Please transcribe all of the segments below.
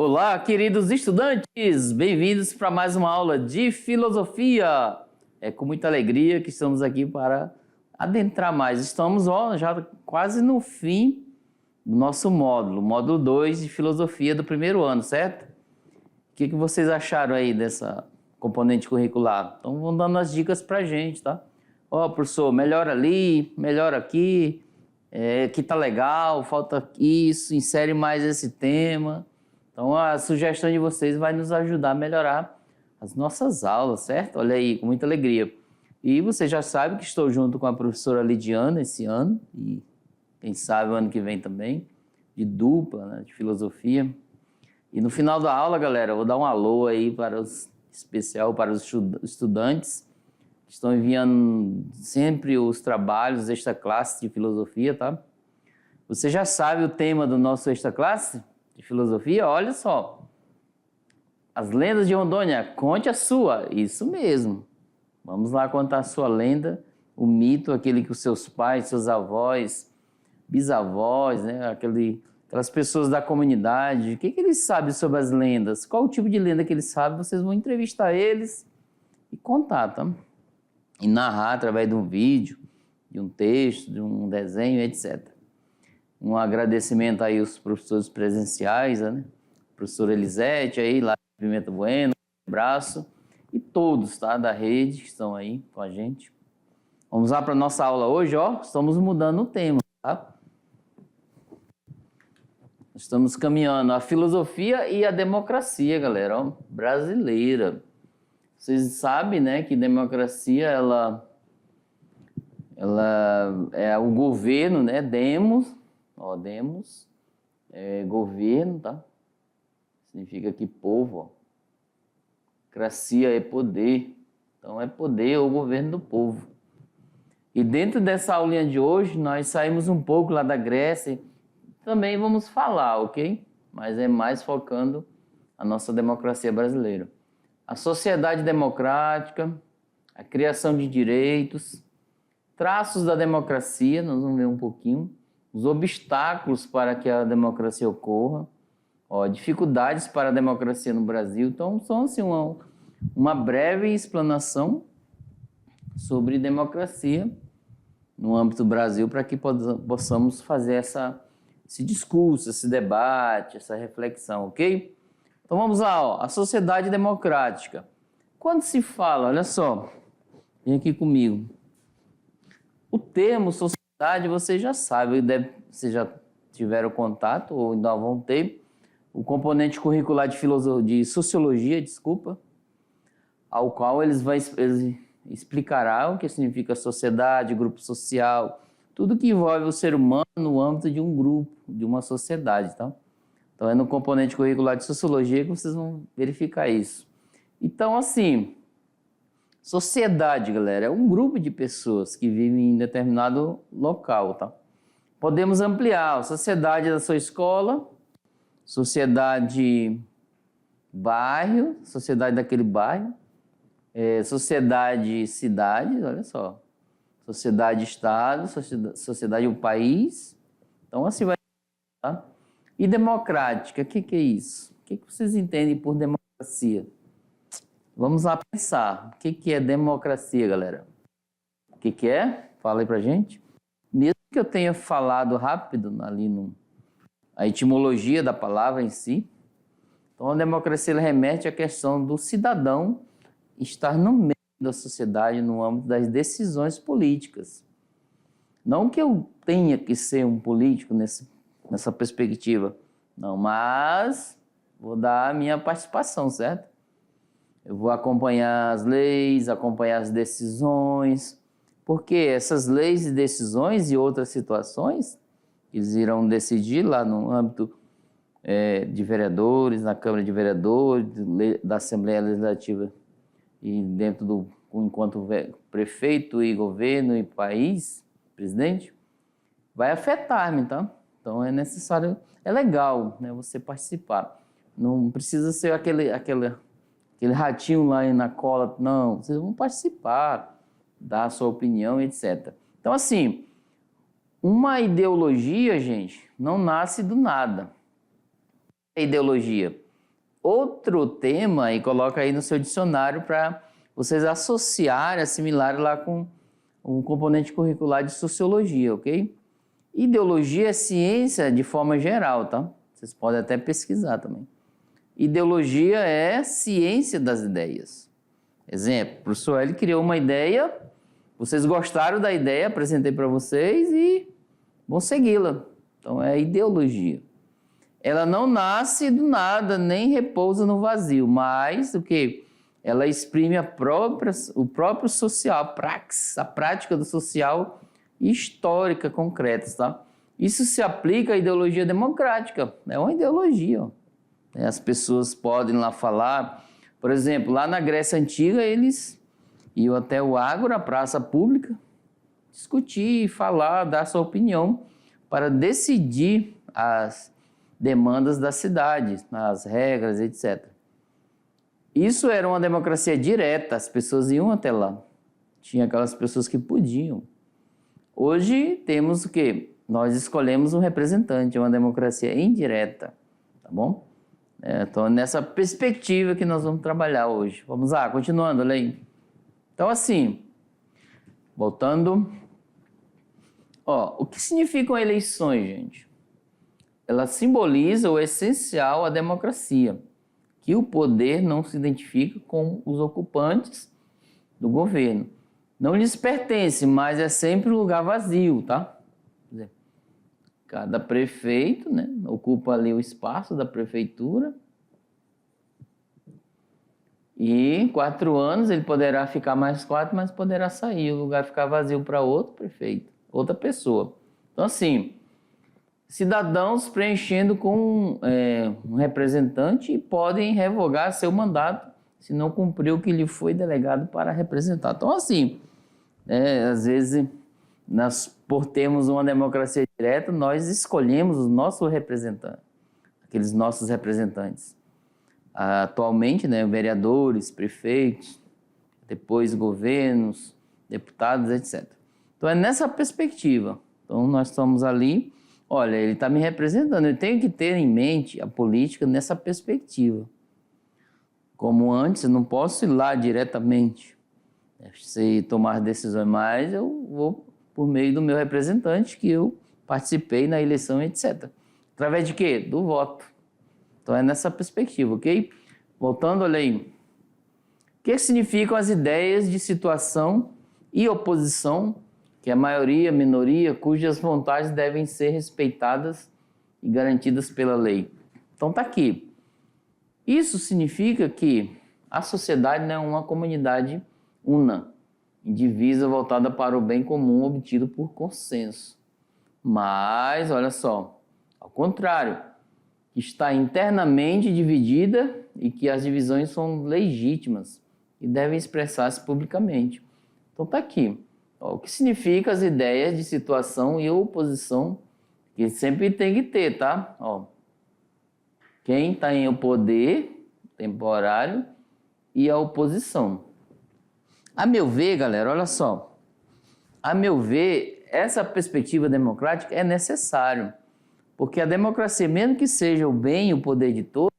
Olá, queridos estudantes! Bem-vindos para mais uma aula de filosofia. É com muita alegria que estamos aqui para adentrar mais. Estamos já quase no fim do nosso módulo 2 de filosofia do primeiro ano, certo? O que vocês acharam aí dessa componente curricular? Então vão dando as dicas para a gente, tá? Professor, melhora ali, melhora aqui, aqui tá legal, falta isso, insere mais esse tema. Então a sugestão de vocês vai nos ajudar a melhorar as nossas aulas, certo? Olha aí, com muita alegria. E você já sabe que estou junto com a professora Lidiana esse ano, e quem sabe o ano que vem também, de dupla, né, de filosofia. E no final da aula, galera, eu vou dar um alô aí especial para os estudantes que estão enviando sempre os trabalhos desta classe de filosofia, tá? Você já sabe o tema do nosso extra classe de filosofia? Olha só. As lendas de Rondônia, conte a sua. Isso mesmo. Vamos lá contar a sua lenda, o mito, aquele que os seus pais, seus avós, bisavós, né? Aquelas pessoas da comunidade, o que eles sabem sobre as lendas? Qual o tipo de lenda que eles sabem? Vocês vão entrevistar eles e contar, tá? E narrar através de um vídeo, de um texto, de um desenho, etc. Um agradecimento aí aos professores presenciais, né? Professora Elisete aí, lá de Pimenta Bueno, um abraço. E todos, tá? Da rede que estão aí com a gente. Vamos lá para a nossa aula hoje, Estamos mudando o tema, tá? Estamos caminhando a filosofia e a democracia, galera, brasileira. Vocês sabem, né, que democracia, ela é o governo, né, demos, é governo, tá? Significa que povo, Cracia é poder, então é poder ou governo do povo. E dentro dessa aulinha de hoje, nós saímos um pouco lá da Grécia, também vamos falar, ok? Mas é mais focando a nossa democracia brasileira. A sociedade democrática, a criação de direitos, traços da democracia, nós vamos ver um pouquinho, os obstáculos para que a democracia ocorra, dificuldades para a democracia no Brasil. Então, são assim, uma breve explanação sobre democracia no âmbito do Brasil, para que possamos fazer esse discurso, esse debate, essa reflexão, ok? Então vamos lá, a sociedade democrática. Quando se fala, olha só, vem aqui comigo. O termo sociedade, você já sabe, vocês já tiveram contato, ou ainda vão ter, o componente curricular de sociologia, ao qual eles explicarão o que significa sociedade, grupo social, tudo que envolve o ser humano no âmbito de um grupo, de uma sociedade, tá? Então, é no componente curricular de sociologia que vocês vão verificar isso. Então, assim, sociedade, galera, é um grupo de pessoas que vivem em determinado local, tá? Podemos ampliar a sociedade da sua escola, sociedade bairro, sociedade daquele bairro, sociedade cidade, olha só, sociedade estado, sociedade o país. Então, assim vai, tá? E democrática, o que é isso? O que vocês entendem por democracia? Vamos lá pensar. O que é democracia, galera? O que é? Fala aí pra gente. Mesmo que eu tenha falado rápido ali a etimologia da palavra em si, então a democracia remete à questão do cidadão estar no meio da sociedade no âmbito das decisões políticas. Não que eu tenha que ser um político nessa perspectiva, não, mas vou dar a minha participação, certo? Eu vou acompanhar as leis, acompanhar as decisões, porque essas leis e decisões e outras situações, eles irão decidir lá no âmbito de vereadores, na Câmara de Vereadores, da Assembleia Legislativa e enquanto prefeito e governo e país, presidente, vai afetar-me, tá? Então é necessário, é legal, né, você participar. Não precisa ser aquele ratinho lá na cola, não. Vocês vão participar, dar a sua opinião, etc. Então, assim, uma ideologia, gente, não nasce do nada. É ideologia. outro tema e coloca aí no seu dicionário para vocês associarem, assimilarem lá com um componente curricular de sociologia, ok? Ideologia é ciência de forma geral, tá? Vocês podem até pesquisar também. Ideologia é ciência das ideias. Exemplo, o professor L criou uma ideia, vocês gostaram da ideia, apresentei para vocês e vão segui-la. Então é ideologia. Ela não nasce do nada, nem repousa no vazio, mas o quê? Ela exprime o próprio social, a prática do social histórica concreta, tá? Isso se aplica à ideologia democrática, é uma ideologia. As pessoas podem lá falar, por exemplo, lá na Grécia Antiga, eles iam até o ágora, a praça pública, discutir, falar, dar sua opinião para decidir as demandas da cidade, as regras, etc. Isso era uma democracia direta, as pessoas iam até lá. Tinha aquelas pessoas que podiam. Hoje temos o quê? Nós escolhemos um representante, uma democracia indireta, tá bom? Então, nessa perspectiva que nós vamos trabalhar hoje. Vamos lá, continuando, Lei. Então, assim, voltando. O que significam eleições, gente? Ela simboliza o essencial à democracia, que o poder não se identifica com os ocupantes do governo. Não lhes pertence, mas é sempre um lugar vazio, tá? Cada prefeito, né, ocupa ali o espaço da prefeitura e em 4 anos ele poderá ficar mais 4, mas poderá sair, o lugar ficar vazio para outro prefeito, outra pessoa. Então, assim, cidadãos preenchendo com um representante podem revogar seu mandato se não cumpriu o que lhe foi delegado para representar. Então, assim, às vezes, por termos uma democracia direta, nós escolhemos os nossos representantes, aqueles nossos representantes. Atualmente, né, vereadores, prefeitos, depois governos, deputados, etc. Então, é nessa perspectiva. Então, nós estamos ali, olha, ele está me representando, eu tenho que ter em mente a política nessa perspectiva. Como antes, eu não posso ir lá diretamente, se tomar decisões, mas eu vou por meio do meu representante, que eu participei na eleição, etc. Através de quê? Do voto. Então é nessa perspectiva, ok? Voltando, olha aí. O que significam as ideias de situação e oposição, que a maioria, minoria, cujas vontades devem ser respeitadas e garantidas pela lei? Então tá aqui. Isso significa que a sociedade não é uma comunidade una, indivisa, voltada para o bem comum obtido por consenso. Mas, olha só, ao contrário, está internamente dividida e que as divisões são legítimas e devem expressar-se publicamente. Então está aqui. O que significa as ideias de situação e oposição, que sempre tem que ter, tá? Quem está em o poder temporário e a oposição. A meu ver, galera, olha só. A meu ver, essa perspectiva democrática é necessário. Porque a democracia, mesmo que seja o bem e o poder de todos,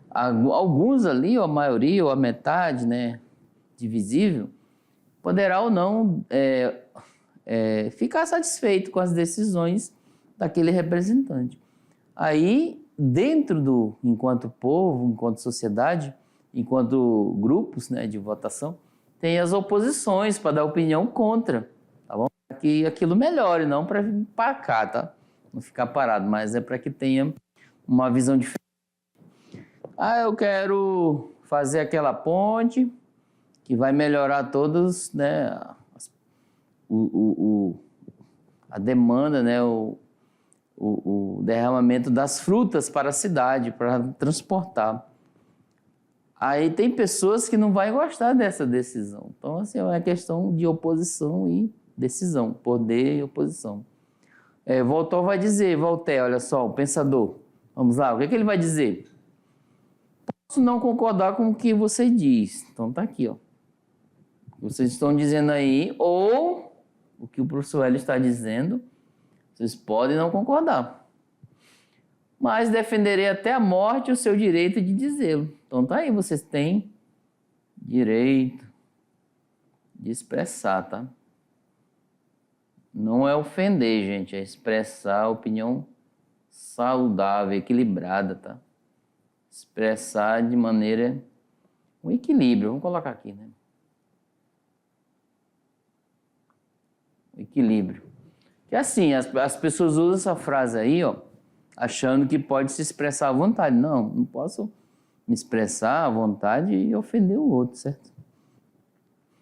alguns ali, ou a maioria, ou a metade, né, divisível, poderá ou não ficar satisfeito com as decisões daquele representante. Aí, enquanto povo, enquanto sociedade, enquanto grupos, né, de votação, tem as oposições para dar opinião contra, tá bom? Para que aquilo melhore, não para vir para cá, tá? Não ficar parado, mas é para que tenha uma visão diferente. Eu quero fazer aquela ponte que vai melhorar todos, né, a demanda, né, o derramamento das frutas para a cidade, para transportar. Aí tem pessoas que não vão gostar dessa decisão. Então, assim, é uma questão de oposição e decisão, poder e oposição. Voltaire vai dizer, Voltaire, olha só, o pensador. Vamos lá, o que ele vai dizer? Posso não concordar com o que você diz. Então tá aqui, ó. Vocês estão dizendo aí, ou o que o professor Hélio está dizendo, vocês podem não concordar. mas defenderei até a morte o seu direito de dizê-lo. Então tá aí, vocês têm direito de expressar, tá? Não é ofender, gente, é expressar a opinião saudável, equilibrada, tá? Expressar de maneira... um equilíbrio, vamos colocar aqui, né? Equilíbrio. Que assim, as pessoas usam essa frase aí, ó, achando que pode se expressar à vontade. Não, não posso me expressar à vontade e ofender o outro, certo?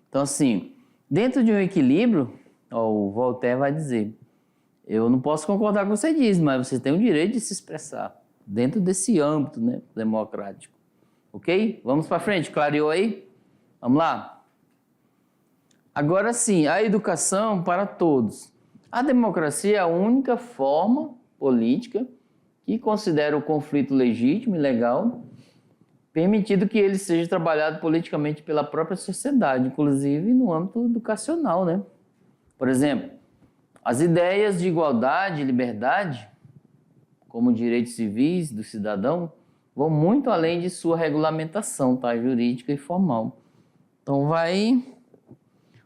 Então, assim, dentro de um equilíbrio, ó, o Voltaire vai dizer, eu não posso concordar com o que você diz, mas você tem o direito de se expressar dentro desse âmbito, né, democrático. Ok? Vamos para frente, clareou aí? Vamos lá? Agora sim, a educação para todos. A democracia é a única forma política que considera o conflito legítimo e legal, permitido que ele seja trabalhado politicamente pela própria sociedade, inclusive no âmbito educacional, né? Por exemplo, as ideias de igualdade e liberdade, como direitos civis do cidadão, vão muito além de sua regulamentação, tá? Jurídica e formal. Então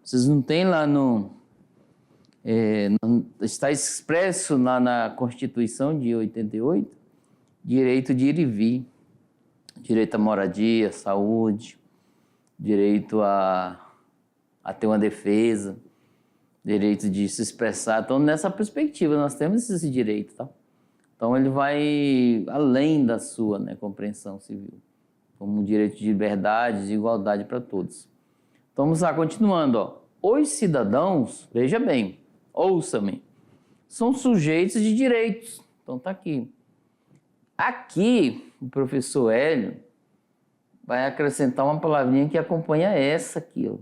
vocês não têm lá está expresso na Constituição de 88, direito de ir e vir, direito à moradia, saúde, direito a ter uma defesa, direito de se expressar. Então, nessa perspectiva, nós temos esse direito, tá? Então, ele vai além da sua, né, compreensão civil, como um direito de liberdade, de igualdade para todos. Então, vamos lá, continuando, ó. Os cidadãos, veja bem, ouça-me, são sujeitos de direitos. Então, tá aqui. Aqui, o professor Hélio vai acrescentar uma palavrinha que acompanha essa aqui, ó.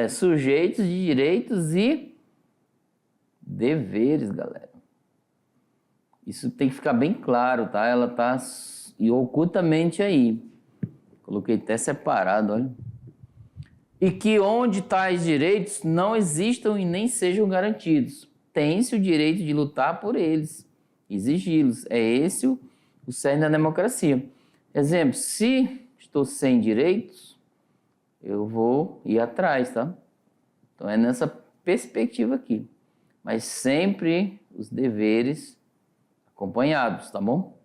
Sujeitos de direitos e deveres, galera. Isso tem que ficar bem claro, tá? Ela tá ocultamente aí. Coloquei até separado, olha. E que onde tais direitos não existam e nem sejam garantidos, tem-se o direito de lutar por eles, exigi-los. É esse o cerne da democracia. Exemplo, se estou sem direitos, eu vou ir atrás, tá? Então é nessa perspectiva aqui. Mas sempre os deveres acompanhados, tá bom?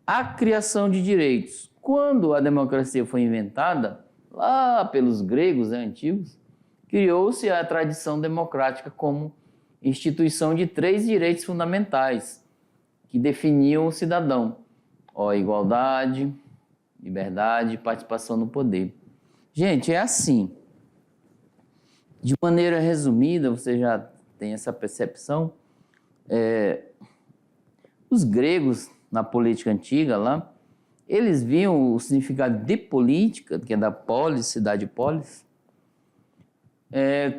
A criação de direitos. Quando a democracia foi inventada, lá pelos gregos, né, antigos, criou-se a tradição democrática como instituição de 3 direitos fundamentais que definiam o cidadão. Igualdade, liberdade e participação no poder. Gente, é assim. De maneira resumida, você já tem essa percepção. Os gregos, na política antiga lá, eles viam o significado de política, que é da polis, cidade-polis,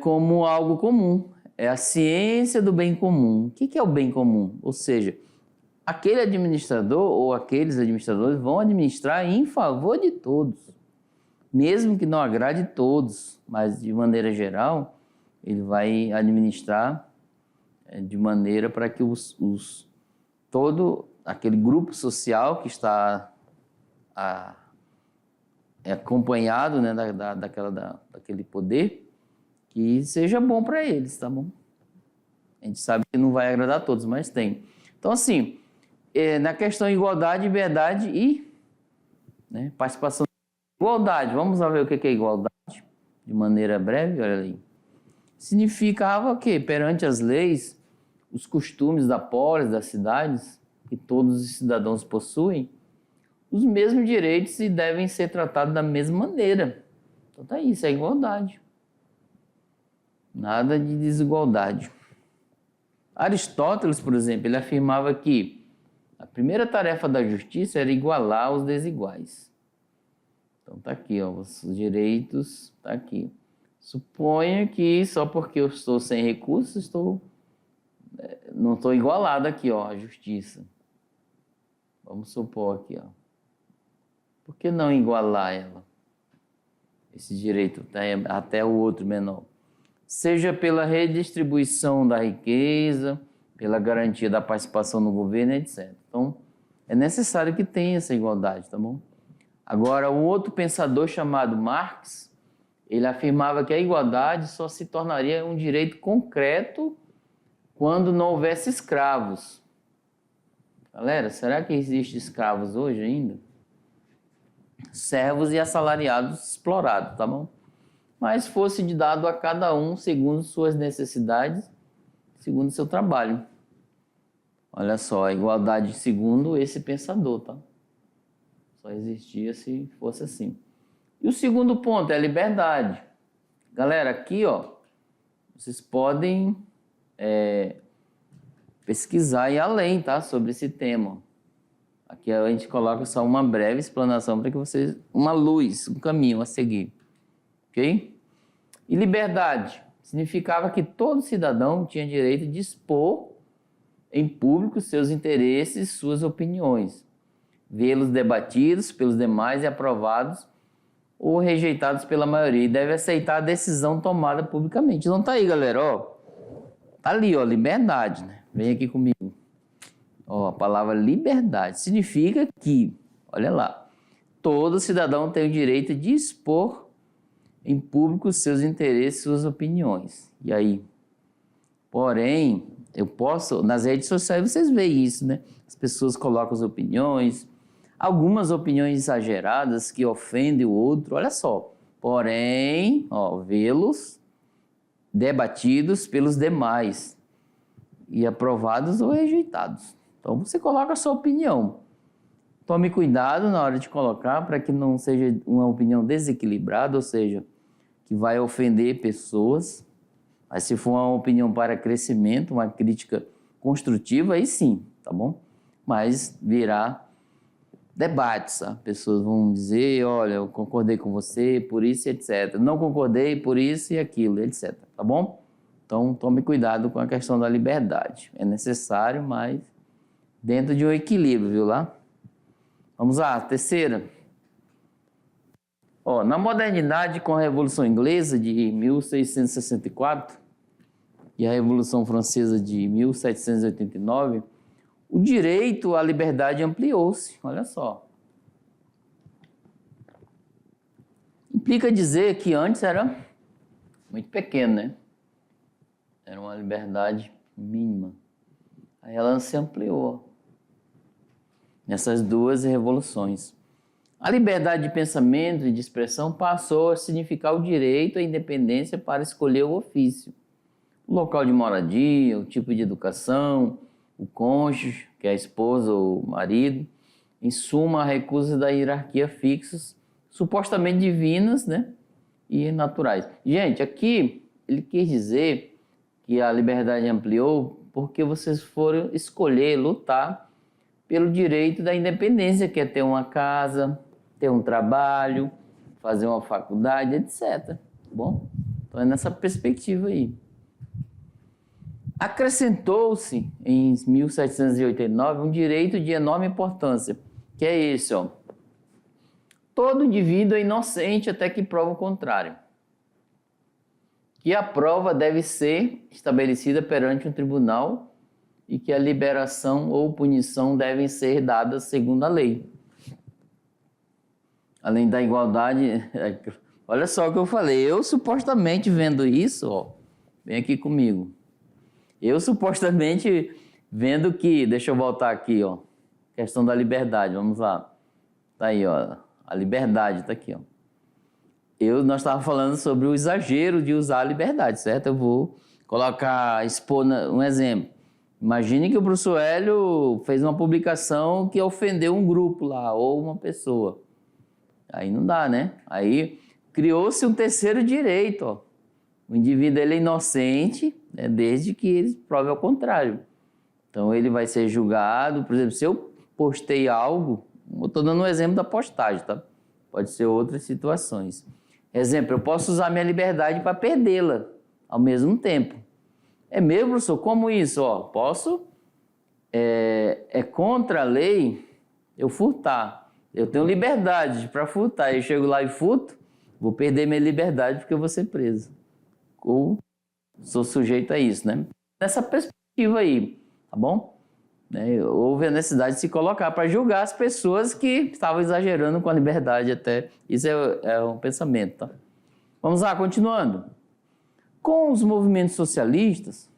como algo comum. É a ciência do bem comum. O que é o bem comum? Ou seja, aquele administrador ou aqueles administradores vão administrar em favor de todos, mesmo que não agrade todos, mas de maneira geral, ele vai administrar de maneira para que todo aquele grupo social que está acompanhado, né, daquele poder, que seja bom para eles, tá bom? A gente sabe que não vai agradar a todos, mas tem. Então, assim, na questão de igualdade, liberdade e, né, participação. Igualdade, vamos lá ver o que é igualdade, de maneira breve, olha ali. Significava o quê? Perante as leis, os costumes da polis, das cidades, que todos os cidadãos possuem, os mesmos direitos e devem ser tratados da mesma maneira. Então tá aí, isso é igualdade. Nada de desigualdade. Aristóteles, por exemplo, ele afirmava que a primeira tarefa da justiça era igualar os desiguais. Então tá aqui, ó, os direitos, tá aqui. Suponha que só porque eu estou sem recursos, não estou igualado aqui, ó, a justiça. Vamos supor aqui, ó. Por que não igualar ela? Esse direito até o outro menor. seja pela redistribuição da riqueza, pela garantia da participação no governo, etc. Então, é necessário que tenha essa igualdade, tá bom? Agora, um outro pensador chamado Marx, ele afirmava que a igualdade só se tornaria um direito concreto quando não houvesse escravos. Galera, será que existe escravos hoje ainda? Servos e assalariados explorados, tá bom? Mas fosse dado a cada um segundo suas necessidades, segundo seu trabalho. Olha só, a igualdade segundo esse pensador, tá? Só existia se fosse assim. E o segundo ponto é a liberdade. Galera, aqui, ó, vocês podem pesquisar e ir além, tá? Sobre esse tema. Aqui a gente coloca só uma breve explanação para que vocês... Uma luz, um caminho a seguir. Ok? E liberdade significava que todo cidadão tinha direito de expor em público seus interesses, suas opiniões, vê-los debatidos pelos demais e aprovados ou rejeitados pela maioria, e deve aceitar a decisão tomada publicamente. Não tá aí, galera, ó. Tá ali, ó, liberdade, né? Vem aqui comigo. Ó, a palavra liberdade significa que, olha lá, todo cidadão tem o direito de expor em público seus interesses, suas opiniões. E aí? Porém, eu posso, nas redes sociais vocês veem isso, né? As pessoas colocam as opiniões, algumas opiniões exageradas que ofendem o outro, olha só. Porém, ó, vê-los debatidos pelos demais e aprovados ou rejeitados. Então, você coloca a sua opinião. Tome cuidado na hora de colocar para que não seja uma opinião desequilibrada, ou seja, que vai ofender pessoas. Mas se for uma opinião para crescimento, uma crítica construtiva, aí sim, tá bom? Mas virá debates, tá? Pessoas vão dizer, olha, eu concordei com você por isso e etc. Não concordei por isso e aquilo, etc. Tá bom? Então, tome cuidado com a questão da liberdade. É necessário, mas dentro de um equilíbrio, viu lá? Vamos lá, terceira. Ó, na modernidade, com a Revolução Inglesa de 1664 e a Revolução Francesa de 1789, o direito à liberdade ampliou-se, olha só. Implica dizer que antes era muito pequeno, né? Era uma liberdade mínima. Aí ela se ampliou nessas duas revoluções. A liberdade de pensamento e de expressão passou a significar o direito à independência para escolher o ofício, o local de moradia, o tipo de educação, o cônjuge, que é a esposa ou o marido, em suma, a recusa da hierarquia fixas, supostamente divinas, né, e naturais. Gente, aqui ele quis dizer que a liberdade ampliou porque vocês foram escolher, lutar pelo direito da independência, que é ter uma casa, ter um trabalho, fazer uma faculdade, etc. Tá bom? Então é nessa perspectiva aí. Acrescentou-se em 1789 um direito de enorme importância, que é esse, ó. Todo indivíduo é inocente até que prova o contrário. Que a prova deve ser estabelecida perante um tribunal e que a liberação ou punição devem ser dadas segundo a lei. Além da igualdade, olha só o que eu falei, eu supostamente vendo isso, ó, vem aqui comigo. Eu supostamente vendo que, deixa eu voltar aqui, ó, questão da liberdade, vamos lá. Tá aí, ó, a liberdade tá aqui, ó. Nós estávamos falando sobre o exagero de usar a liberdade, certo? Eu vou expor um exemplo. Imagine que o professor Hélio fez uma publicação que ofendeu um grupo lá, ou uma pessoa. Aí não dá, né? Aí criou-se um terceiro direito, ó. O indivíduo ele é inocente, né, desde que ele prove ao contrário. Então ele vai ser julgado, por exemplo, se eu postei algo, eu estou dando um exemplo da postagem, tá? Pode ser outras situações. Exemplo, eu posso usar minha liberdade para perdê-la ao mesmo tempo. É mesmo, professor? Como isso? Ó, posso? É contra a lei eu furtar. Eu tenho liberdade para furtar. Eu chego lá e furto, vou perder minha liberdade porque eu vou ser preso. Ou sou sujeito a isso, né? Nessa perspectiva aí, tá bom? Houve a necessidade de se colocar para julgar as pessoas que estavam exagerando com a liberdade até. Isso é um pensamento, tá? Vamos lá, continuando. Com os movimentos socialistas,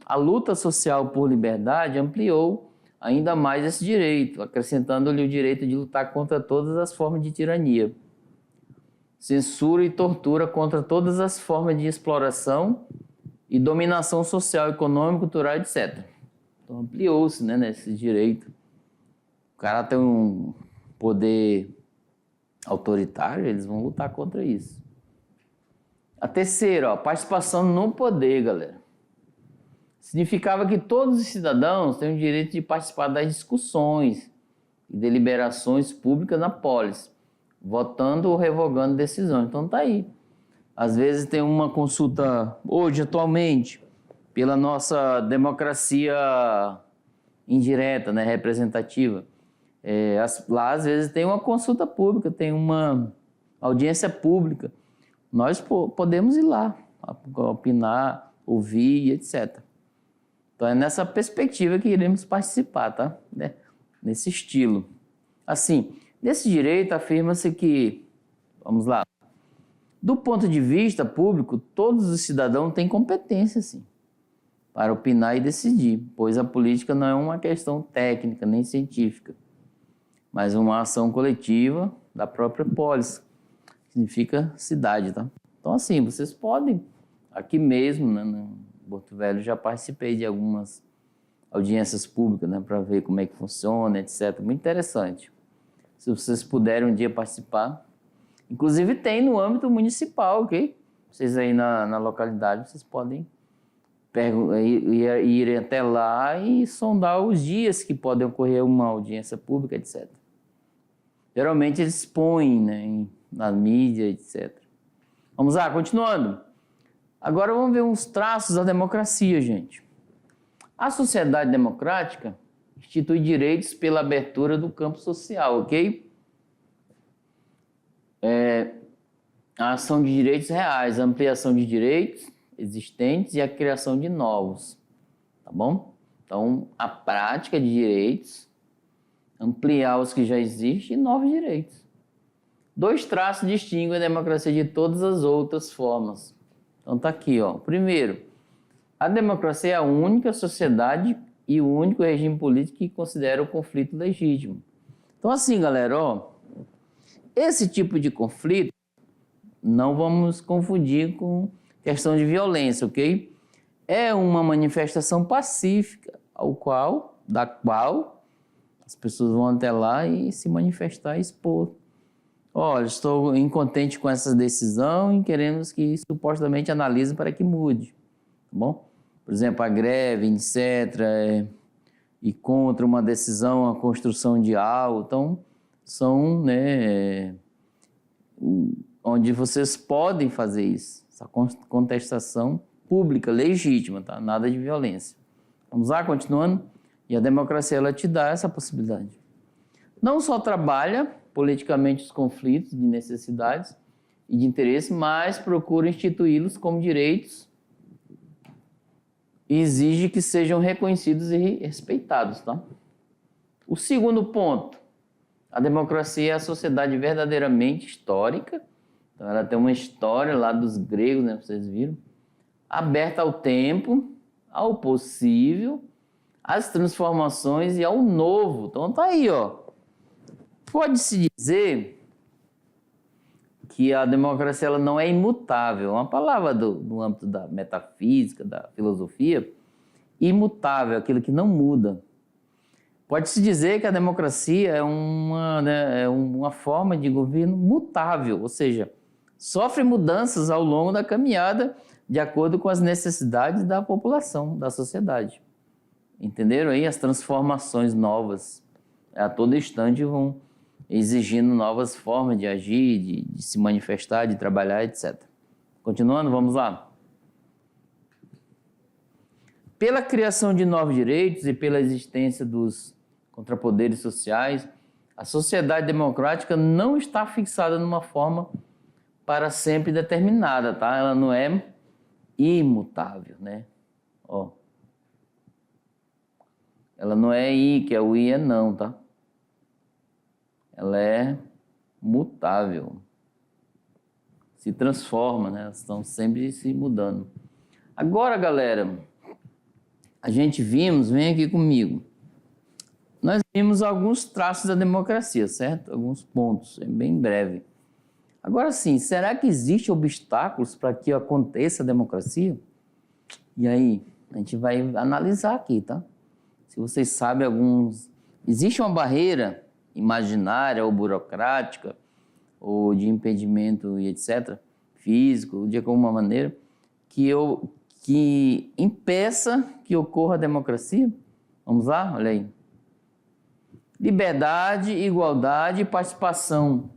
a luta social por liberdade ampliou ainda mais esse direito, acrescentando-lhe o direito de lutar contra todas as formas de tirania, censura e tortura, contra todas as formas de exploração e dominação social, econômica, cultural, etc. Então ampliou-se, né, nesse direito. O cara tem um poder autoritário, eles vão lutar contra isso. A terceira, ó, participação no poder, galera. Significava que todos os cidadãos têm o direito de participar das discussões e deliberações públicas na polis, votando ou revogando decisões. Então tá aí. Às vezes tem uma consulta, hoje, atualmente, pela nossa democracia indireta, né, representativa. Lá, às vezes, tem uma consulta pública, tem uma audiência pública. Nós podemos ir lá, opinar, ouvir, etc. Então, é nessa perspectiva que iremos participar, tá? Nesse estilo. Assim, nesse direito, afirma-se que, vamos lá, do ponto de vista público, todos os cidadãos têm competência, sim, para opinar e decidir, pois a política não é uma questão técnica nem científica, mas uma ação coletiva da própria polis, que significa cidade, tá? Então, assim, vocês podem, aqui mesmo, né, no Porto Velho, já participei de algumas audiências públicas, né, para ver como é que funciona, etc. Muito interessante. Se vocês puderem um dia participar, inclusive tem no âmbito municipal, ok? Vocês aí na localidade, vocês podem ir até lá e sondar os dias que podem ocorrer uma audiência pública, etc. Geralmente eles põem, né, na mídia, etc. Vamos lá, continuando. Agora vamos ver uns traços da democracia, gente. A sociedade democrática institui direitos pela abertura do campo social, ok? A ação de direitos reais, a ampliação de direitos existentes e a criação de novos, tá bom? Então, a prática de direitos, ampliar os que já existem e novos direitos. 2 traços distinguem a democracia de todas as outras formas. Então tá aqui, ó. Primeiro, a democracia é a única sociedade e o único regime político que considera o conflito legítimo. Então assim, galera, ó, esse tipo de conflito não vamos confundir com questão de violência, ok? É uma manifestação pacífica da qual as pessoas vão até lá e se manifestar e expor. Olha, estou incontente com essa decisão e queremos que supostamente analisem para que mude, tá bom? Por exemplo, a greve, etc., e contra uma decisão, a construção de algo. Então, são, né, onde vocês podem fazer isso, essa contestação pública, legítima, tá? Nada de violência. Vamos lá, continuando? E a democracia, ela te dá essa possibilidade. Não só trabalha politicamente os conflitos de necessidades e de interesse, mas procura instituí-los como direitos e exige que sejam reconhecidos e respeitados, tá? O segundo ponto, a democracia é a sociedade verdadeiramente histórica, então ela tem uma história lá dos gregos, né, vocês viram, aberta ao tempo, ao possível, às transformações e ao novo. Então tá aí, ó. Pode-se dizer que a democracia ela não é imutável. Uma palavra do âmbito da metafísica, da filosofia, imutável, aquilo que não muda. Pode-se dizer que a democracia é uma forma de governo mutável, ou seja, sofre mudanças ao longo da caminhada de acordo com as necessidades da população, da sociedade. Entenderam aí? As transformações novas a todo instante vão exigindo novas formas de agir, de se manifestar, de trabalhar, etc. Continuando, vamos lá. Pela criação de novos direitos e pela existência dos contrapoderes sociais, a sociedade democrática não está fixada numa forma para sempre determinada, tá? Ela não é imutável, né? Ó. Ela não é I, que é o I é não, tá? Ela é mutável. Se transforma, né? Elas estão sempre se mudando. Agora, galera, a gente vimos, vem aqui comigo. Nós vimos alguns traços da democracia, certo? Alguns pontos, é bem breve. Agora sim, será que existem obstáculos para que aconteça a democracia? E aí, a gente vai analisar aqui, tá? Se vocês sabem alguns... Existe uma barreira imaginária ou burocrática, ou de impedimento e etc., físico, de alguma maneira, que impeça que ocorra a democracia? Vamos lá? Olha aí. Liberdade, igualdade e participação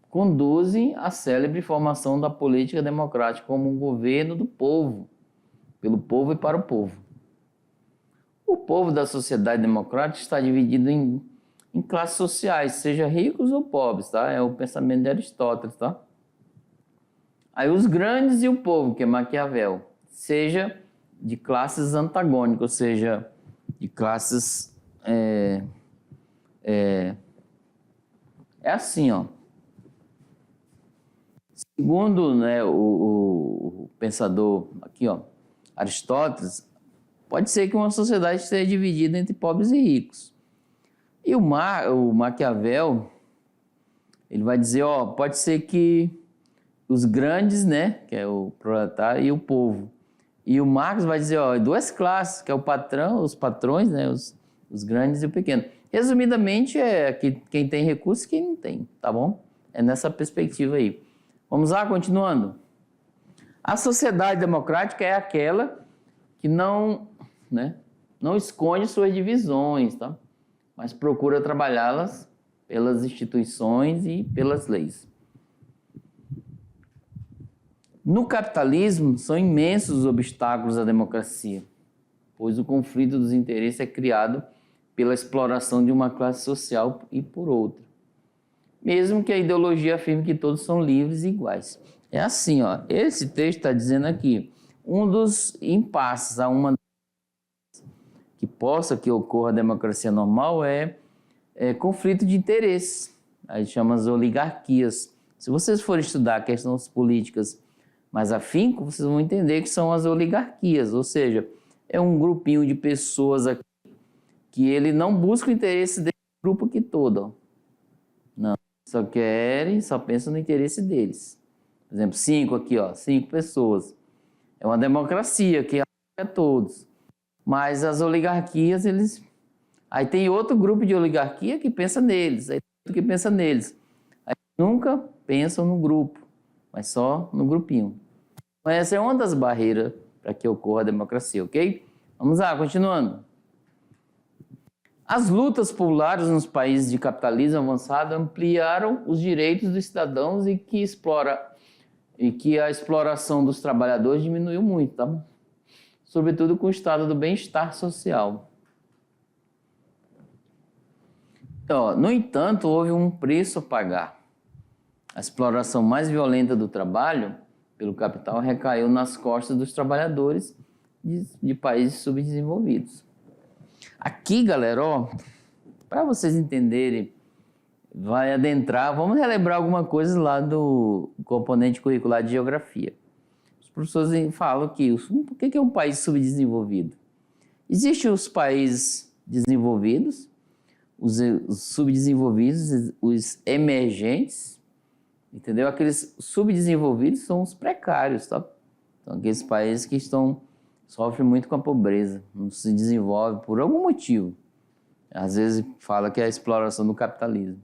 conduzem à célebre formação da política democrática como um governo do povo, pelo povo e para o povo. O povo da sociedade democrática está dividido em classes sociais, seja ricos ou pobres, tá? É o pensamento de Aristóteles, tá? Aí os grandes e o povo, que é Maquiavel, seja de classes antagônicas, ou seja, de classes... É assim, ó. Segundo, né, o pensador aqui, ó, Aristóteles, pode ser que uma sociedade esteja dividida entre pobres e ricos. E o Maquiavel, ele vai dizer, ó, pode ser que os grandes, né, que é o proletário, e o povo. E o Marx vai dizer, ó, duas classes, que é o patrão, os patrões, né, os grandes e o pequeno. Resumidamente, é quem tem recursos e quem não tem, tá bom? É nessa perspectiva aí. Vamos lá, continuando. A sociedade democrática é aquela que não esconde suas divisões, tá? Mas procura trabalhá-las pelas instituições e pelas leis. No capitalismo, são imensos os obstáculos à democracia, pois o conflito dos interesses é criado pela exploração de uma classe social e por outra. Mesmo que a ideologia afirme que todos são livres e iguais. É assim, ó, esse texto está dizendo aqui, um dos impasses a uma que ocorra a democracia normal é conflito de interesses. Aí chama as oligarquias. Se vocês forem estudar questões políticas mais afinco, vocês vão entender que são as oligarquias, ou seja, é um grupinho de pessoas aqui que ele não busca o interesse desse grupo aqui todo, ó. Não, só pensam no interesse deles. Por exemplo, 5 aqui, ó, 5 pessoas. É uma democracia que é todos. Mas as oligarquias, eles... Aí tem outro grupo de oligarquia que pensa neles, aí tem outro que pensa neles. Aí nunca pensam no grupo, mas só no grupinho. Então, essa é uma das barreiras para que ocorra a democracia, ok? Vamos lá, continuando. As lutas populares nos países de capitalismo avançado ampliaram os direitos dos cidadãos e que a exploração dos trabalhadores diminuiu muito, tá bom? Sobretudo com o estado do bem-estar social. Então, no entanto, houve um preço a pagar. A exploração mais violenta do trabalho pelo capital recaiu nas costas dos trabalhadores de países subdesenvolvidos. Aqui, galera, ó, para vocês entenderem, vai adentrar, vamos relembrar alguma coisa lá do componente curricular de geografia. Os professores falam que por que é um país subdesenvolvido? Existem os países desenvolvidos, os subdesenvolvidos, os emergentes, entendeu? Aqueles subdesenvolvidos são os precários, tá? São aqueles países que sofrem muito com a pobreza, não se desenvolvem por algum motivo. Às vezes fala que é a exploração do capitalismo.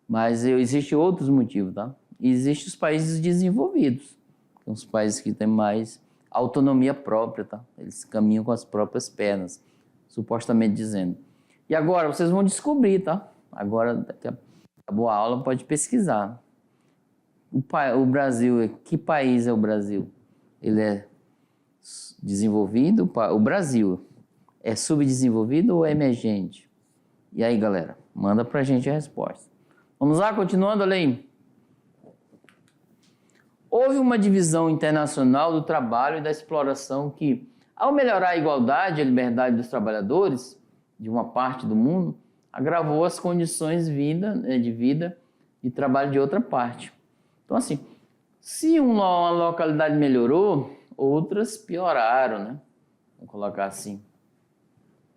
Mas existem outros motivos, tá? Existem os países desenvolvidos, que são os países que têm mais autonomia própria, tá? Eles caminham com as próprias pernas, supostamente dizendo. E agora, vocês vão descobrir, tá? Agora, acabou a aula, pode pesquisar. O Brasil, que país é o Brasil? Ele é desenvolvido? O Brasil é subdesenvolvido ou é emergente? E aí, galera? Manda pra gente a resposta. Vamos lá, continuando, olha aí. Houve uma divisão internacional do trabalho e da exploração que, ao melhorar a igualdade e a liberdade dos trabalhadores de uma parte do mundo, agravou as condições de vida e trabalho de outra parte. Então, assim, se uma localidade melhorou, outras pioraram, né? Vamos colocar assim.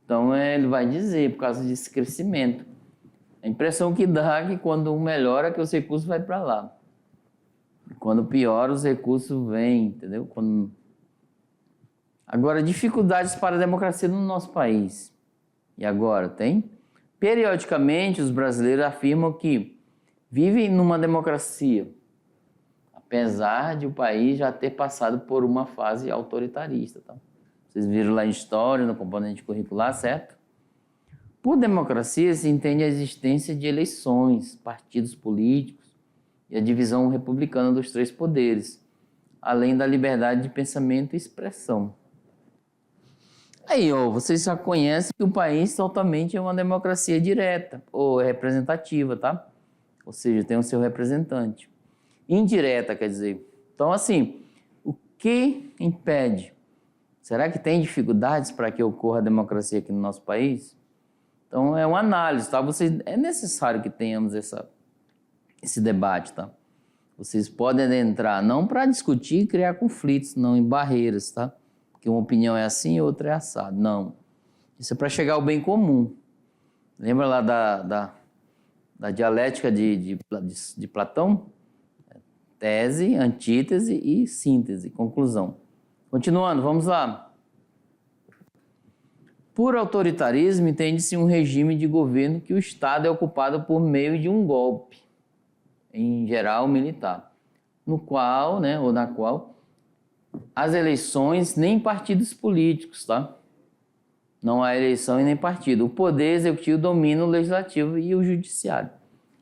Então, ele vai dizer, por causa desse crescimento. A impressão que dá é que quando um melhora, que os recursos vão para lá. Quando piora, os recursos vêm, entendeu? Agora, dificuldades para a democracia no nosso país. E agora, tem? Periodicamente, os brasileiros afirmam que vivem numa democracia, apesar de o país já ter passado por uma fase autoritarista. Tá? Vocês viram lá em História, no componente curricular, certo? Por democracia se entende a existência de eleições, partidos políticos e a divisão republicana dos três poderes, além da liberdade de pensamento e expressão. Aí, vocês já conhecem que o país totalmente é uma democracia direta ou representativa, tá? Ou seja, tem o seu representante. Indireta, quer dizer. Então, assim, o que impede? Será que tem dificuldades para que ocorra a democracia aqui no nosso país? Então, é uma análise, tá? É necessário que tenhamos esse debate, tá? Vocês podem adentrar, não para discutir e criar conflitos, não em barreiras, tá? Porque uma opinião é assim e outra é assado. Não. Isso é para chegar ao bem comum. Lembra lá da dialética de Platão? Tese, antítese e síntese, conclusão. Continuando, vamos lá. Por autoritarismo, entende-se um regime de governo que o Estado é ocupado por meio de um golpe, em geral militar, no qual, ou na qual, as eleições nem partidos políticos, tá? Não há eleição e nem partido. O poder executivo domina o legislativo e o judiciário.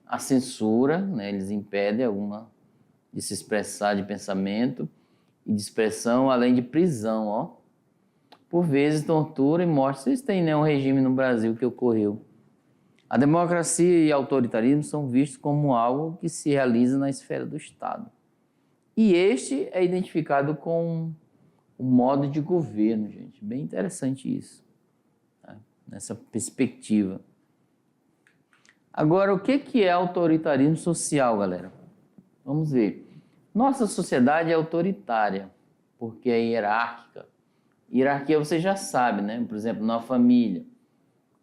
A censura, eles impedem alguma de se expressar de pensamento e de expressão, além de prisão, Por vezes, tortura e morte. Vocês têm, um regime no Brasil que ocorreu. A democracia e o autoritarismo são vistos como algo que se realiza na esfera do Estado. E este é identificado com o modo de governo, gente. Bem interessante isso, tá? Nessa perspectiva. Agora, o que é autoritarismo social, galera? Vamos ver. Nossa sociedade é autoritária, porque é hierárquica. Hierarquia você já sabe, Por exemplo, na família.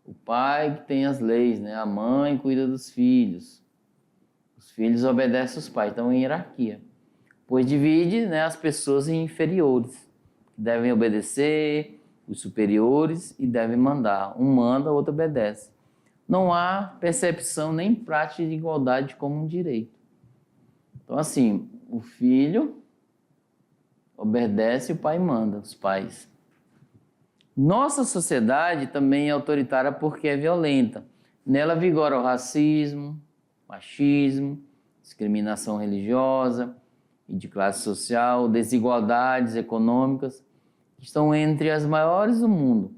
O pai que tem as leis, A mãe cuida dos filhos. Os filhos obedecem aos pais. Então, é hierarquia. Pois divide, as pessoas em inferiores, que devem obedecer, os superiores e devem mandar. Um manda, o outro obedece. Não há percepção nem prática de igualdade como um direito. Então, assim, o filho obedece e o pai manda, os pais. Nossa sociedade também é autoritária porque é violenta. Nela vigora o racismo, machismo, discriminação religiosa e de classe social, desigualdades econômicas, que estão entre as maiores do mundo,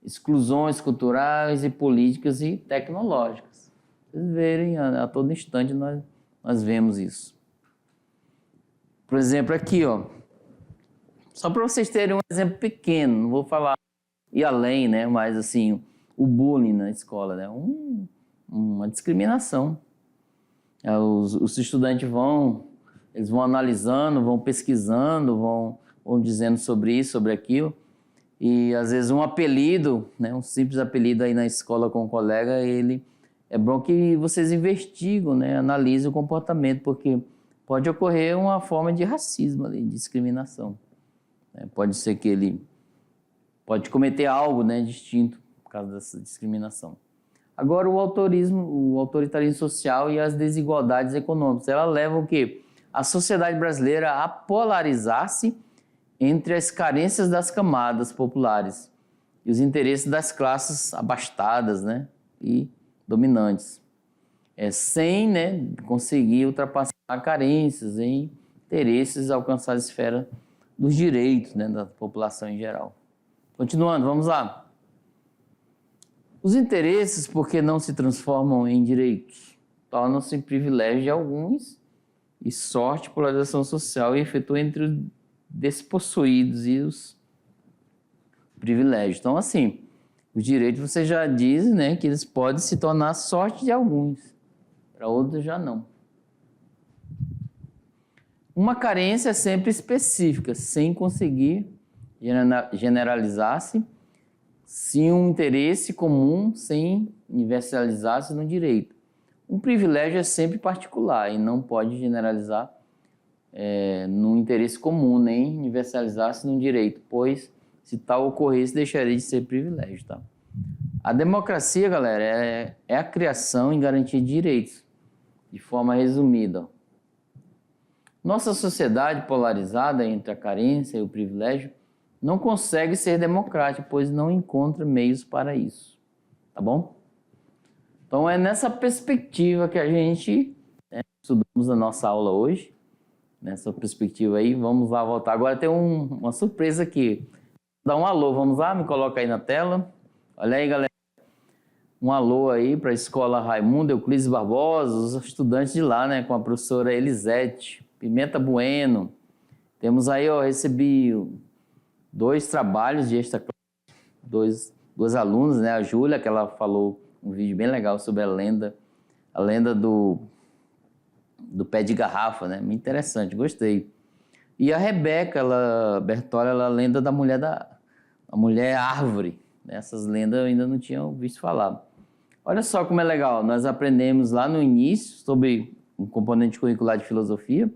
exclusões culturais e políticas e tecnológicas. Vocês verem, a todo instante nós vemos isso. Por exemplo, aqui, só para vocês terem um exemplo pequeno, não vou falar e além, mas assim, o bullying na escola, uma discriminação. Os estudantes eles vão analisando, vão pesquisando, vão dizendo sobre isso, sobre aquilo, e às vezes um apelido, um simples apelido aí na escola com um colega, é bom que vocês investigam, analisem o comportamento, porque pode ocorrer uma forma de racismo ali, de discriminação. Pode ser que ele pode cometer algo, distinto por causa dessa discriminação. Agora, o autoritarismo social e as desigualdades econômicas, ela leva o quê? A sociedade brasileira a polarizar-se entre as carências das camadas populares e os interesses das classes abastadas, e dominantes, sem, conseguir ultrapassar carências e interesses, alcançar a esfera dos direitos, da população em geral. Continuando, vamos lá. Os interesses, porque não se transformam em direitos, tornam-se em privilégio de alguns e sorte, polarização social e efetua entre os despossuídos e os privilégios. Então, assim, os direitos, você já diz, né, que eles podem se tornar sorte de alguns, para outros já não. Uma carência é sempre específica, sem conseguir generalizar-se, se um interesse comum sem universalizar-se no direito. Um privilégio é sempre particular e não pode generalizar no interesse comum, nem universalizar-se no direito, pois, se tal ocorresse, deixaria de ser privilégio. Tá? A democracia, galera, é a criação e garantia de direitos, de forma resumida. Nossa sociedade polarizada entre a carência e o privilégio não consegue ser democrática, pois não encontra meios para isso. Tá bom? Então é nessa perspectiva que a gente estudamos a nossa aula hoje. Nessa perspectiva aí, vamos lá voltar. Agora tem uma surpresa aqui. Dá um alô, vamos lá? Me coloca aí na tela. Olha aí, galera. Um alô aí para a Escola Raimundo Euclides Barbosa, os estudantes de lá, né? Com a professora Elisete Pimenta Bueno. Temos aí, ó, recebi 2 trabalhos de extra classe, duas alunas, né? A Júlia, que ela falou um vídeo bem legal sobre a lenda do pé de garrafa, né? Muito interessante, gostei. E a Rebeca, Bertola, ela lenda da mulher árvore. Essas lendas eu ainda não tinha visto falar. Olha só como é legal, nós aprendemos lá no início sobre um componente curricular de filosofia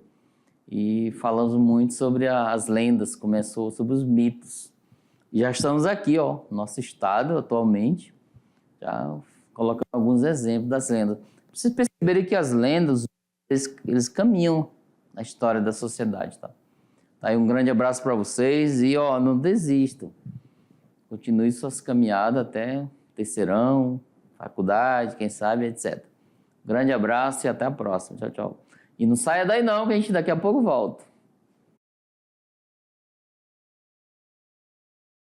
e falamos muito sobre as lendas, começou sobre os mitos. E já estamos aqui, ó, nosso estado atualmente, já colocando alguns exemplos das lendas. Pra vocês perceberem que as lendas, eles caminham na história da sociedade, tá? Tá aí um grande abraço para vocês e, ó, não desistam. Continue suas caminhadas até terceirão, faculdade, quem sabe, etc. Grande abraço e até a próxima. Tchau, tchau. E não saia daí não, que a gente daqui a pouco volta.